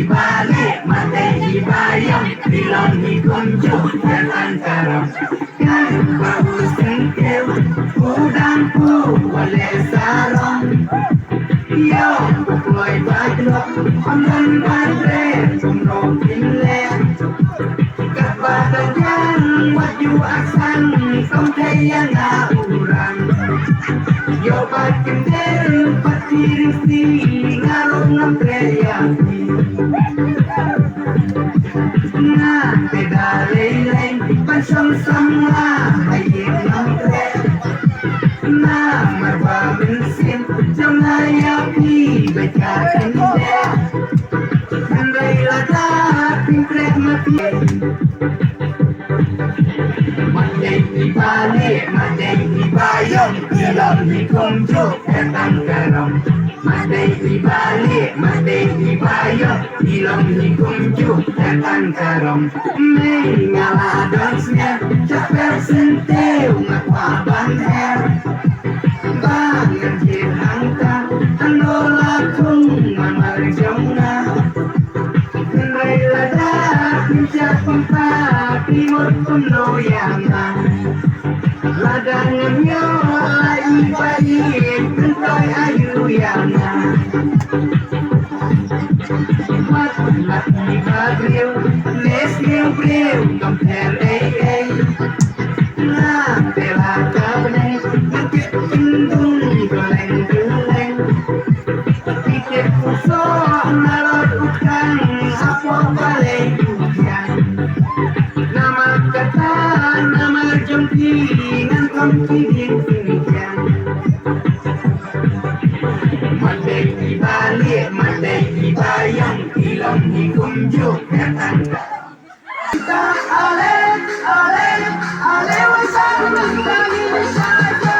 Balik mati dibayang bilang dikunjuk dengan karam kan baru sengkew udang pu wale sarong yo boy badrok amdan badre jumro pinle kapadajan waju aksan sampai urang yo bakin del patirisi ngarong nampreyati na pedalay pansam-sam na ayim ng tren na marbabensin jamayapi bajatinde kanday lada pimpret mati Mandai di balik, mandai di bayang, bilang di kunjuk datang karam. Mandai di balik, mandai di bayang, bilang di kunjuk datang karam. Mengalah dansnya, capek sentew ngakwaban her. Bangan jirangka, andola kung mamar jomna. Kanday lada, pincak pempat, timur kuno yangan. Ladangan yo lai baik, kentoy ayu yangan. Mat di bagriw, les griw, kamper ay. Na pela kabne, ngakit kindung, goleng-goleng. Pikir puso, nalot utang, apo balay hujan. Nama kata, nama jongkingan, kompidin pilihan. Mandai di balik, mandai di bayang, ilang di kunjuk, datang kita ale, ale, ale, wasang mentari, saja.